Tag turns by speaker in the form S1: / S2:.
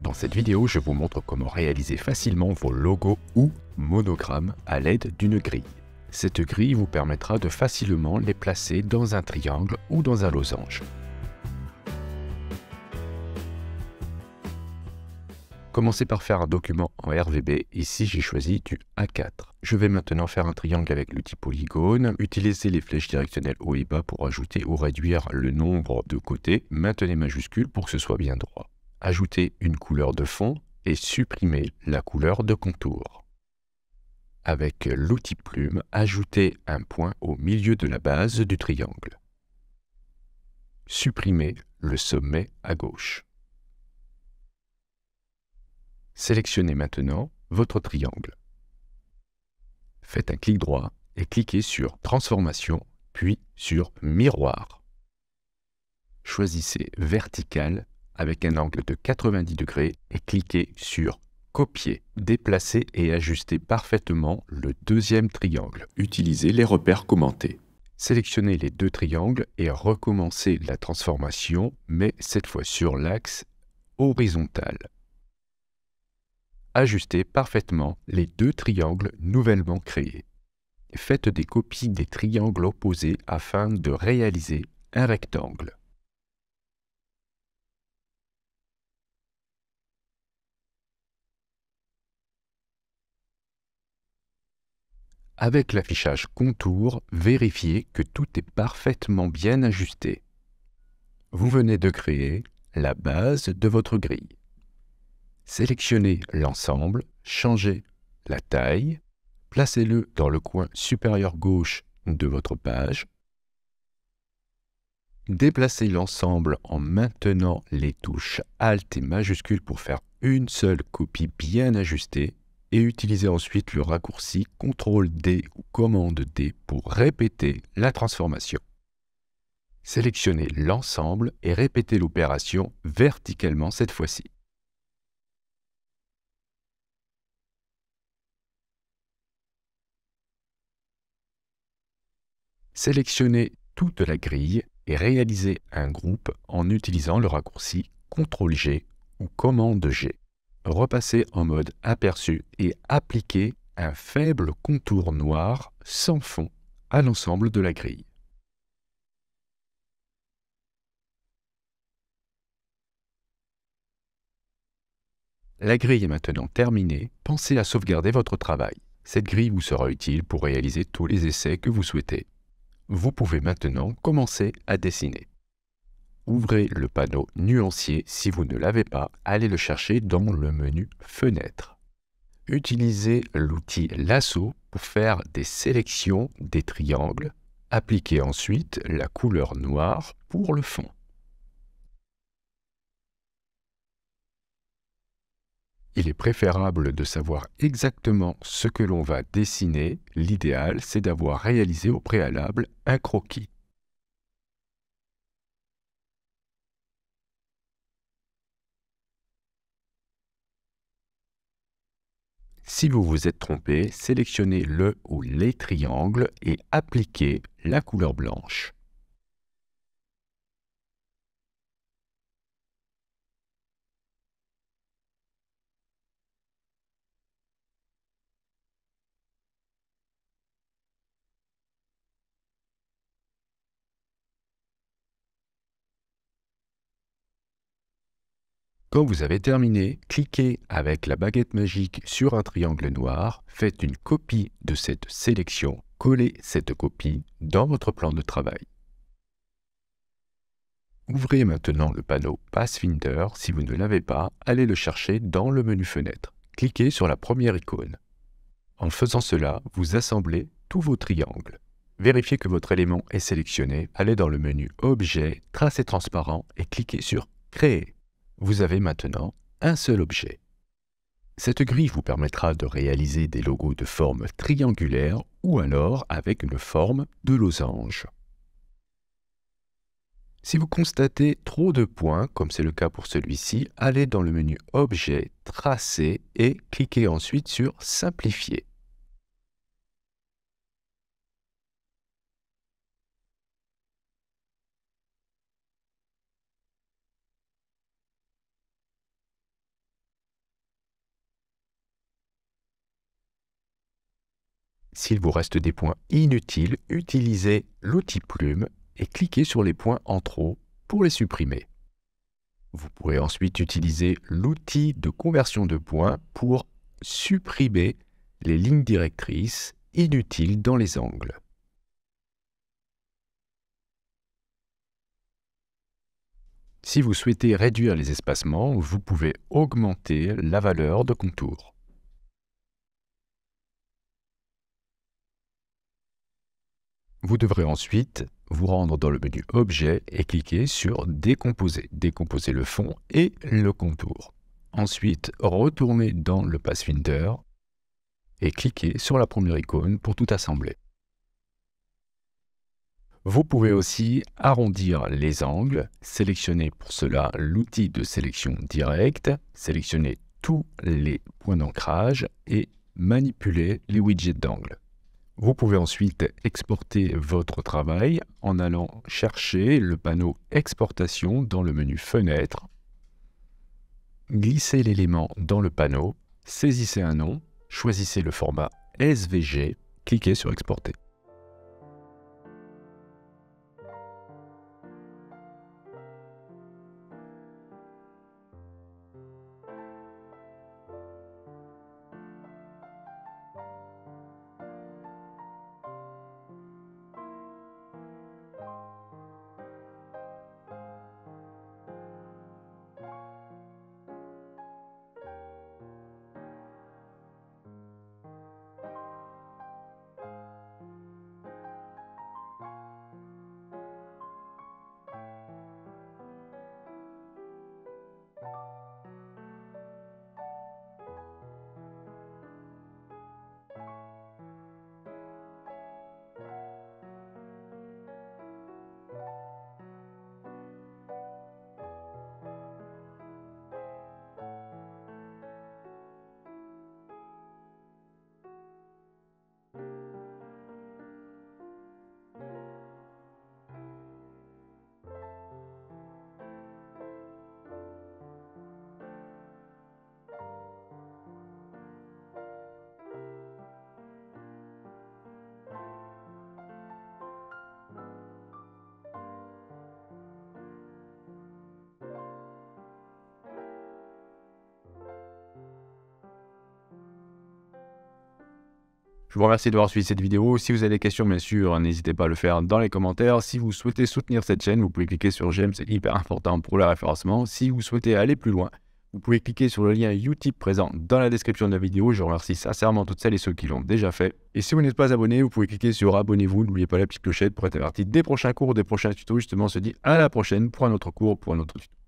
S1: Dans cette vidéo, je vous montre comment réaliser facilement vos logos ou monogrammes à l'aide d'une grille. Cette grille vous permettra de facilement les placer dans un triangle ou dans un losange. Commencez par faire un document en RVB, ici j'ai choisi du A4. Je vais maintenant faire un triangle avec l'outil polygone. Utilisez les flèches directionnelles haut et bas pour ajouter ou réduire le nombre de côtés. Maintenez majuscule pour que ce soit bien droit. Ajoutez une couleur de fond et supprimez la couleur de contour. Avec l'outil plume, ajoutez un point au milieu de la base du triangle. Supprimez le sommet à gauche. Sélectionnez maintenant votre triangle. Faites un clic droit et cliquez sur Transformation, puis sur Miroir. Choisissez Vertical avec un angle de 90 degrés et cliquez sur Copier. Déplacez et ajustez parfaitement le deuxième triangle. Utilisez les repères commentés. Sélectionnez les deux triangles et recommencez la transformation, mais cette fois sur l'axe horizontal. Ajustez parfaitement les deux triangles nouvellement créés. Faites des copies des triangles opposés afin de réaliser un rectangle. Avec l'affichage contour, vérifiez que tout est parfaitement bien ajusté. Vous venez de créer la base de votre grille. Sélectionnez l'ensemble, changez la taille, placez-le dans le coin supérieur gauche de votre page. Déplacez l'ensemble en maintenant les touches Alt et majuscule pour faire une seule copie bien ajustée et utilisez ensuite le raccourci CTRL-D ou Commande-D pour répéter la transformation. Sélectionnez l'ensemble et répétez l'opération verticalement cette fois-ci. Sélectionnez toute la grille et réalisez un groupe en utilisant le raccourci CTRL-G ou Commande-G. Repassez en mode aperçu et appliquez un faible contour noir sans fond à l'ensemble de la grille. La grille est maintenant terminée, pensez à sauvegarder votre travail. Cette grille vous sera utile pour réaliser tous les essais que vous souhaitez. Vous pouvez maintenant commencer à dessiner. Ouvrez le panneau nuancier. Si vous ne l'avez pas, allez le chercher dans le menu Fenêtre. Utilisez l'outil Lasso pour faire des sélections des triangles. Appliquez ensuite la couleur noire pour le fond. Il est préférable de savoir exactement ce que l'on va dessiner. L'idéal, c'est d'avoir réalisé au préalable un croquis. Si vous vous êtes trompé, sélectionnez le ou les triangles et appliquez la couleur blanche. Quand vous avez terminé, cliquez avec la baguette magique sur un triangle noir, faites une copie de cette sélection, collez cette copie dans votre plan de travail. Ouvrez maintenant le panneau Pathfinder. Si vous ne l'avez pas, allez le chercher dans le menu Fenêtre. Cliquez sur la première icône. En faisant cela, vous assemblez tous vos triangles. Vérifiez que votre élément est sélectionné. Allez dans le menu Objet, Tracé transparent et cliquez sur Créer. Vous avez maintenant un seul objet. Cette grille vous permettra de réaliser des logos de forme triangulaire ou alors avec une forme de losange. Si vous constatez trop de points, comme c'est le cas pour celui-ci, allez dans le menu Objet, Tracé et cliquez ensuite sur Simplifier. S'il vous reste des points inutiles, utilisez l'outil plume et cliquez sur les points en trop pour les supprimer. Vous pourrez ensuite utiliser l'outil de conversion de points pour supprimer les lignes directrices inutiles dans les angles. Si vous souhaitez réduire les espacements, vous pouvez augmenter la valeur de contour. Vous devrez ensuite vous rendre dans le menu Objet et cliquer sur Décomposer. Décomposer le fond et le contour. Ensuite, retournez dans le Pathfinder et cliquez sur la première icône pour tout assembler. Vous pouvez aussi arrondir les angles, sélectionnez pour cela l'outil de sélection directe, sélectionnez tous les points d'ancrage et manipuler les widgets d'angle. Vous pouvez ensuite exporter votre travail en allant chercher le panneau Exportation dans le menu Fenêtre. Glissez l'élément dans le panneau, saisissez un nom, choisissez le format SVG, cliquez sur Exporter. Je vous remercie d'avoir suivi cette vidéo. Si vous avez des questions, bien sûr, n'hésitez pas à le faire dans les commentaires. Si vous souhaitez soutenir cette chaîne, vous pouvez cliquer sur j'aime, c'est hyper important pour le référencement. Si vous souhaitez aller plus loin, vous pouvez cliquer sur le lien Utip présent dans la description de la vidéo. Je remercie sincèrement toutes celles et ceux qui l'ont déjà fait. Et si vous n'êtes pas abonné, vous pouvez cliquer sur abonnez-vous. N'oubliez pas la petite clochette pour être averti des prochains cours, des prochains tutos. Justement, on se dit à la prochaine pour un autre cours, pour un autre tuto.